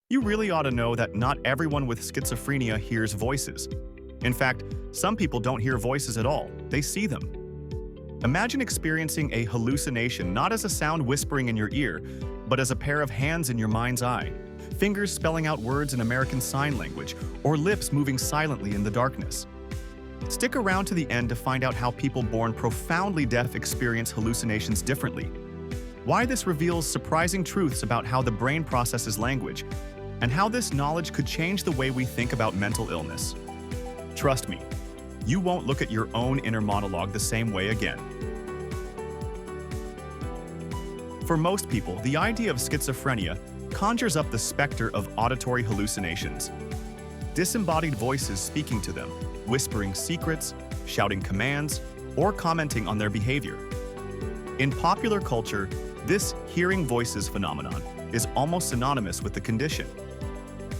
You really ought to know that not everyone with schizophrenia hears voices. In fact, some people don't hear voices at all, they see them. Imagine experiencing a hallucination not as a sound whispering in your ear, but as a pair of hands in your mind's eye, fingers spelling out words in American Sign Language, or lips moving silently in the darkness. Stick around to the end to find out how people born profoundly deaf experience hallucinations differently, why this reveals surprising truths about how the brain processes language, and how this knowledge could change the way we think about mental illness. Trust me, you won't look at your own inner monologue the same way again. For most people, the idea of schizophrenia conjures up the specter of auditory hallucinations. Disembodied voices speaking to them, whispering secrets, shouting commands, or commenting on their behavior. In popular culture, this hearing voices phenomenon is almost synonymous with the condition.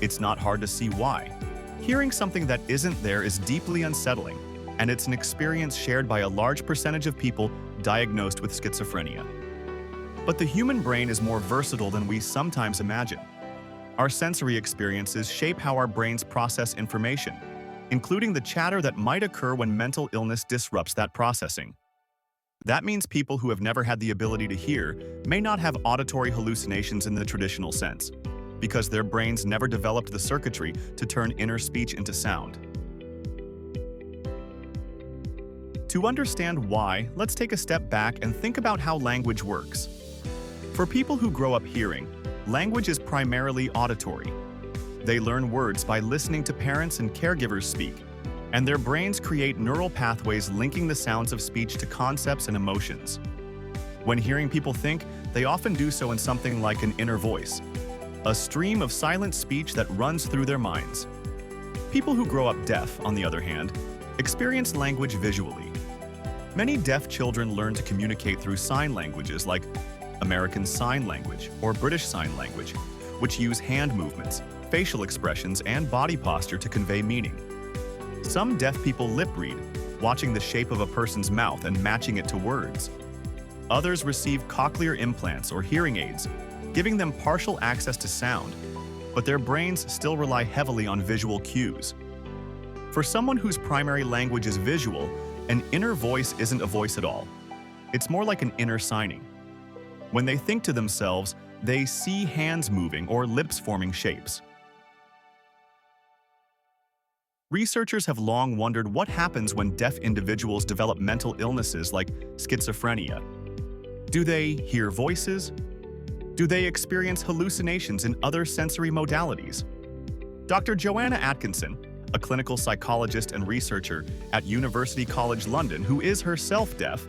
It's not hard to see why. Hearing something that isn't there is deeply unsettling, and it's an experience shared by a large percentage of people diagnosed with schizophrenia. But the human brain is more versatile than we sometimes imagine. Our sensory experiences shape how our brains process information, including the chatter that might occur when mental illness disrupts that processing. That means people who have never had the ability to hear may not have auditory hallucinations in the traditional sense, because their brains never developed the circuitry to turn inner speech into sound. To understand why, let's take a step back and think about how language works. For people who grow up hearing, language is primarily auditory. They learn words by listening to parents and caregivers speak, and their brains create neural pathways linking the sounds of speech to concepts and emotions. When hearing people think, they often do so in something like an inner voice, a stream of silent speech that runs through their minds. People who grow up deaf, on the other hand, experience language visually. Many deaf children learn to communicate through sign languages like American Sign Language or British Sign Language, which use hand movements, facial expressions, and body posture to convey meaning. Some deaf people lip read, watching the shape of a person's mouth and matching it to words. Others receive cochlear implants or hearing aids, giving them partial access to sound, but their brains still rely heavily on visual cues. For someone whose primary language is visual, an inner voice isn't a voice at all. It's more like an inner signing. When they think to themselves, they see hands moving or lips forming shapes. Researchers have long wondered what happens when deaf individuals develop mental illnesses like schizophrenia. Do they hear voices? Do they experience hallucinations in other sensory modalities? Dr. Joanna Atkinson, a clinical psychologist and researcher at University College London who is herself deaf,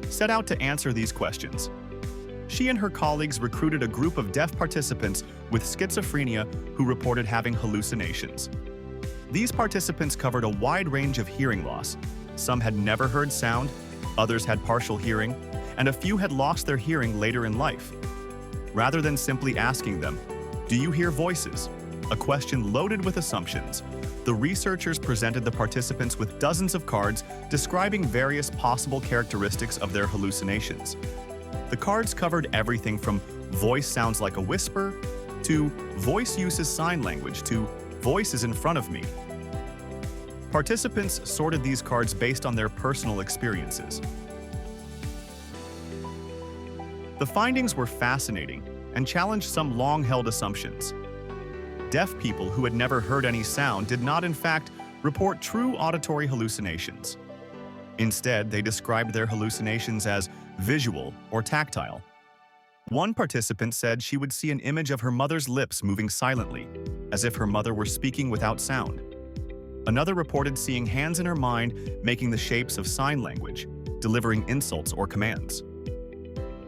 set out to answer these questions. She and her colleagues recruited a group of deaf participants with schizophrenia who reported having hallucinations. These participants covered a wide range of hearing loss. Some had never heard sound, others had partial hearing, and a few had lost their hearing later in life. Rather than simply asking them, "Do you hear voices?" a question loaded with assumptions, the researchers presented the participants with dozens of cards describing various possible characteristics of their hallucinations. The cards covered everything from "voice sounds like a whisper" to "voice uses sign language" to "voice is in front of me." Participants sorted these cards based on their personal experiences. The findings were fascinating and challenged some long-held assumptions. Deaf people who had never heard any sound did not, in fact, report true auditory hallucinations. Instead, they described their hallucinations as visual or tactile. One participant said she would see an image of her mother's lips moving silently, as if her mother were speaking without sound. Another reported seeing hands in her mind making the shapes of sign language, delivering insults or commands.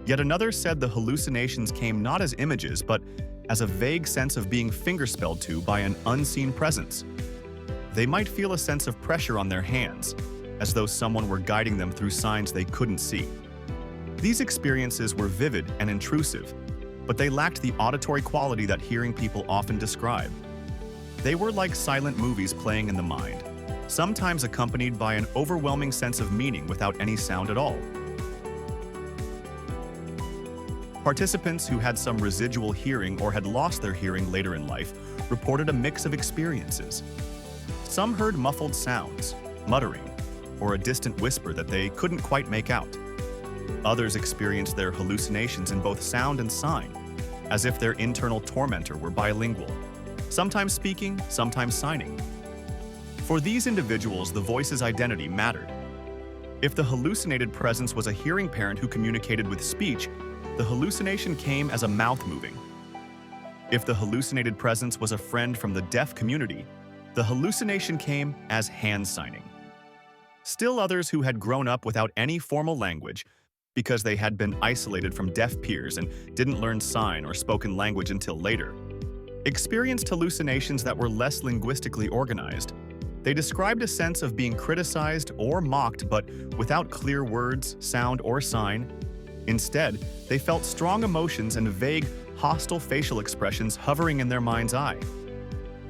Yet another said the hallucinations came not as images, but as a vague sense of being fingerspelled to by an unseen presence. They might feel a sense of pressure on their hands, as though someone were guiding them through signs they couldn't see. These experiences were vivid and intrusive, but they lacked the auditory quality that hearing people often describe. They were like silent movies playing in the mind, sometimes accompanied by an overwhelming sense of meaning without any sound at all. Participants who had some residual hearing or had lost their hearing later in life reported a mix of experiences. Some heard muffled sounds, muttering, or a distant whisper that they couldn't quite make out. Others experienced their hallucinations in both sound and sign, as if their internal tormentor were bilingual, sometimes speaking, sometimes signing. For these individuals, the voice's identity mattered. If the hallucinated presence was a hearing parent who communicated with speech, the hallucination came as a mouth moving. If the hallucinated presence was a friend from the deaf community, the hallucination came as hand signing. Still others who had grown up without any formal language because they had been isolated from deaf peers and didn't learn sign or spoken language until later, experienced hallucinations that were less linguistically organized. They described a sense of being criticized or mocked, but without clear words, sound, or sign. Instead, they felt strong emotions and vague, hostile facial expressions hovering in their mind's eye.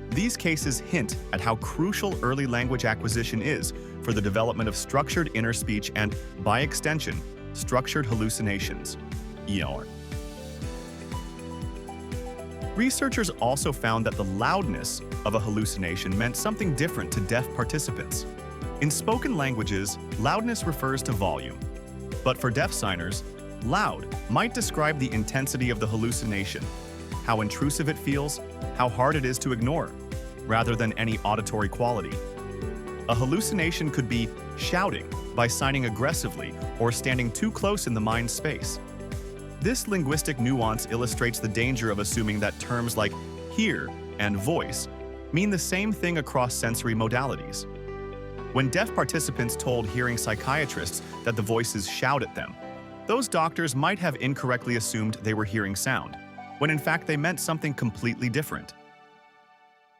These cases hint at how crucial early language acquisition is for the development of structured inner speech and, by extension, structured hallucinations, ER. Researchers also found that the loudness of a hallucination meant something different to deaf participants. In spoken languages, loudness refers to volume. But for deaf signers, loud might describe the intensity of the hallucination, how intrusive it feels, how hard it is to ignore, rather than any auditory quality. A hallucination could be shouting by signing aggressively or standing too close in the mind's space. This linguistic nuance illustrates the danger of assuming that terms like hear and voice mean the same thing across sensory modalities. When deaf participants told hearing psychiatrists that the voices shout at them, those doctors might have incorrectly assumed they were hearing sound, when in fact they meant something completely different.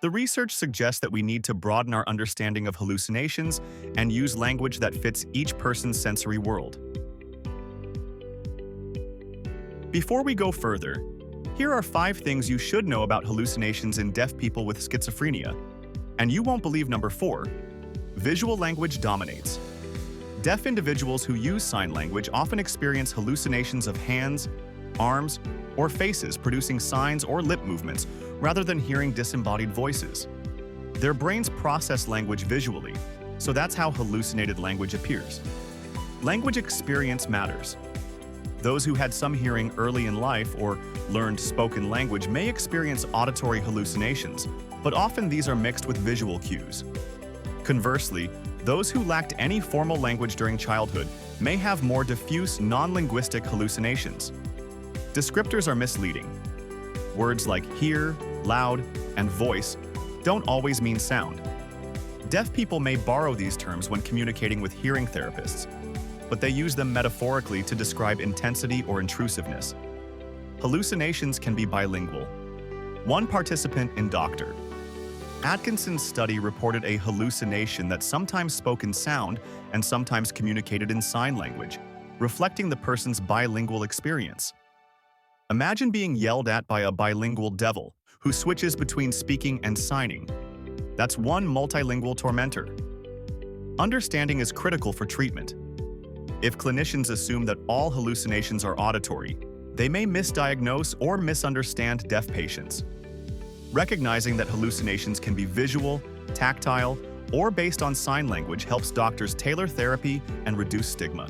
The research suggests that we need to broaden our understanding of hallucinations and use language that fits each person's sensory world. Before we go further, here are 5 things you should know about hallucinations in deaf people with schizophrenia. And you won't believe number 4, visual language dominates. Deaf individuals who use sign language often experience hallucinations of hands, arms, or faces producing signs or lip movements rather than hearing disembodied voices. Their brains process language visually, so that's how hallucinated language appears. Language experience matters. Those who had some hearing early in life or learned spoken language may experience auditory hallucinations, but often these are mixed with visual cues. Conversely, those who lacked any formal language during childhood may have more diffuse, non-linguistic hallucinations. Descriptors are misleading. Words like hear, loud, and voice don't always mean sound. Deaf people may borrow these terms when communicating with hearing therapists, but they use them metaphorically to describe intensity or intrusiveness. Hallucinations can be bilingual. One participant in Dr. Atkinson's study reported a hallucination that sometimes spoke in sound and sometimes communicated in sign language, reflecting the person's bilingual experience. Imagine being yelled at by a bilingual devil who switches between speaking and signing. That's one multilingual tormentor. Understanding is critical for treatment. If clinicians assume that all hallucinations are auditory, they may misdiagnose or misunderstand deaf patients. Recognizing that hallucinations can be visual, tactile, or based on sign language helps doctors tailor therapy and reduce stigma.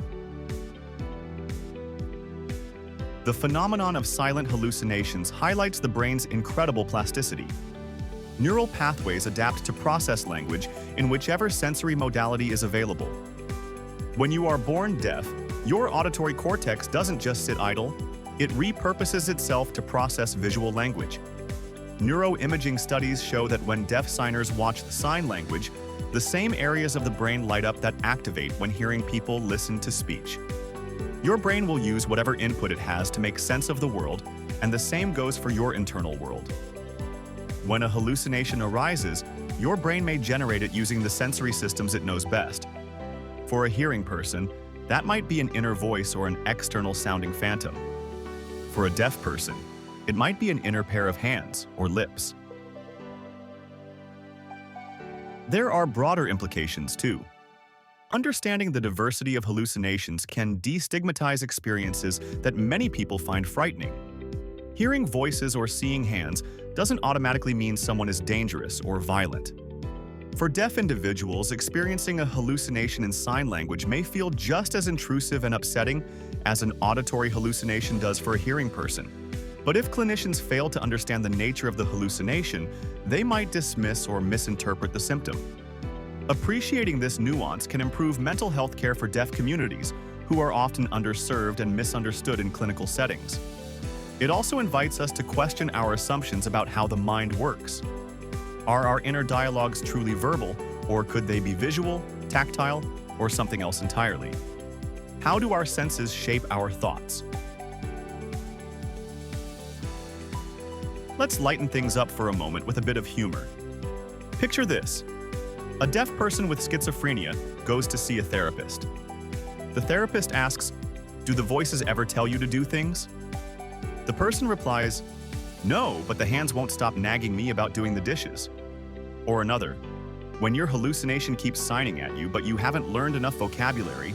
The phenomenon of silent hallucinations highlights the brain's incredible plasticity. Neural pathways adapt to process language in whichever sensory modality is available. When you are born deaf, your auditory cortex doesn't just sit idle, it repurposes itself to process visual language. Neuroimaging studies show that when deaf signers watch the sign language, the same areas of the brain light up that activate when hearing people listen to speech. Your brain will use whatever input it has to make sense of the world, and the same goes for your internal world. When a hallucination arises, your brain may generate it using the sensory systems it knows best. For a hearing person, that might be an inner voice or an external sounding phantom. For a deaf person, it might be an inner pair of hands or lips. There are broader implications too. Understanding the diversity of hallucinations can destigmatize experiences that many people find frightening. Hearing voices or seeing hands doesn't automatically mean someone is dangerous or violent. For deaf individuals, experiencing a hallucination in sign language may feel just as intrusive and upsetting as an auditory hallucination does for a hearing person. But if clinicians fail to understand the nature of the hallucination, they might dismiss or misinterpret the symptom. Appreciating this nuance can improve mental health care for deaf communities, who are often underserved and misunderstood in clinical settings. It also invites us to question our assumptions about how the mind works. Are our inner dialogues truly verbal, or could they be visual, tactile, or something else entirely? How do our senses shape our thoughts? Let's lighten things up for a moment with a bit of humor. Picture this. A deaf person with schizophrenia goes to see a therapist. The therapist asks, "Do the voices ever tell you to do things?" The person replies, "No, but the hands won't stop nagging me about doing the dishes." Or another, "When your hallucination keeps signing at you but you haven't learned enough vocabulary,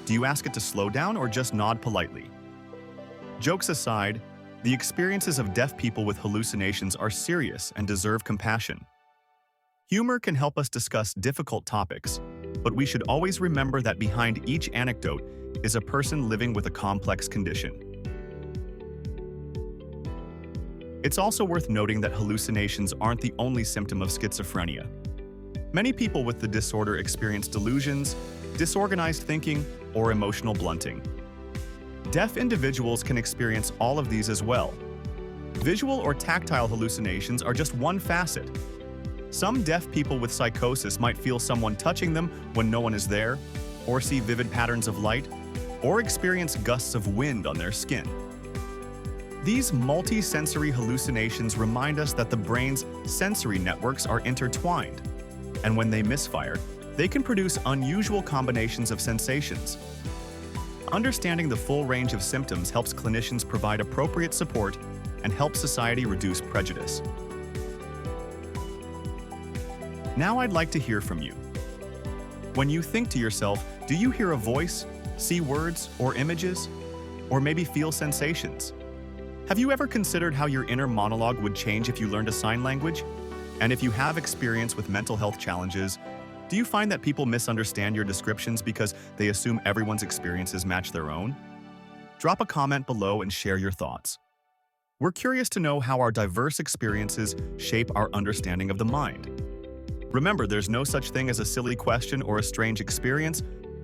do you ask it to slow down or just nod politely?" Jokes aside, the experiences of deaf people with hallucinations are serious and deserve compassion. Humor can help us discuss difficult topics, but we should always remember that behind each anecdote is a person living with a complex condition. It's also worth noting that hallucinations aren't the only symptom of schizophrenia. Many people with the disorder experience delusions, disorganized thinking, or emotional blunting. Deaf individuals can experience all of these as well. Visual or tactile hallucinations are just one facet. Some deaf people with psychosis might feel someone touching them when no one is there, or see vivid patterns of light, or experience gusts of wind on their skin. These multi-sensory hallucinations remind us that the brain's sensory networks are intertwined, and when they misfire, they can produce unusual combinations of sensations. Understanding the full range of symptoms helps clinicians provide appropriate support and help society reduce prejudice. Now I'd like to hear from you. When you think to yourself, do you hear a voice, see words or images, or maybe feel sensations? Have you ever considered how your inner monologue would change if you learned a sign language? And if you have experience with mental health challenges, do you find that people misunderstand your descriptions because they assume everyone's experiences match their own? Drop a comment below and share your thoughts. We're curious to know how our diverse experiences shape our understanding of the mind. Remember, there's no such thing as a silly question or a strange experience.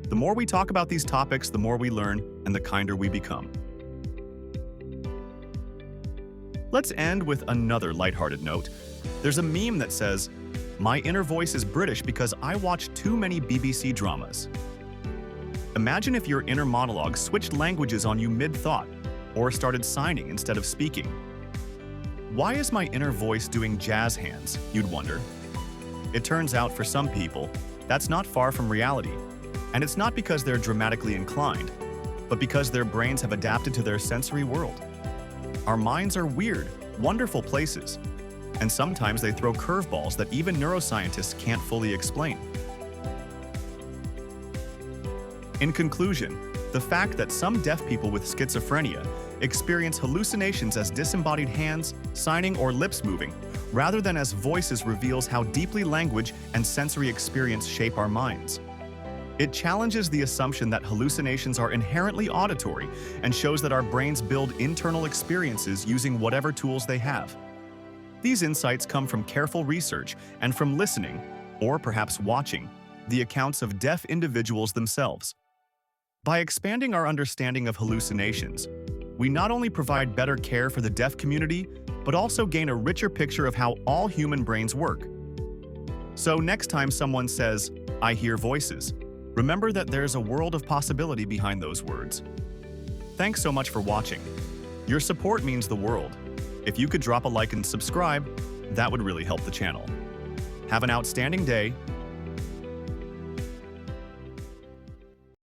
The more we talk about these topics, the more we learn and the kinder we become. Let's end with another lighthearted note. There's a meme that says, "My inner voice is British because I watch too many BBC dramas." Imagine if your inner monologue switched languages on you mid-thought, or started signing instead of speaking. Why is my inner voice doing jazz hands, you'd wonder? It turns out for some people, that's not far from reality. And it's not because they're dramatically inclined, but because their brains have adapted to their sensory world. Our minds are weird, wonderful places, and sometimes they throw curveballs that even neuroscientists can't fully explain. In conclusion, the fact that some deaf people with schizophrenia experience hallucinations as disembodied hands, signing, or lips moving, rather than as voices reveals how deeply language and sensory experience shape our minds. It challenges the assumption that hallucinations are inherently auditory and shows that our brains build internal experiences using whatever tools they have. These insights come from careful research and from listening, or perhaps watching, the accounts of deaf individuals themselves. By expanding our understanding of hallucinations, we not only provide better care for the deaf community, but also gain a richer picture of how all human brains work. So next time someone says, "I hear voices," remember that there's a world of possibility behind those words. Thanks so much for watching. Your support means the world. If you could drop a like and subscribe, that would really help the channel. Have an outstanding day,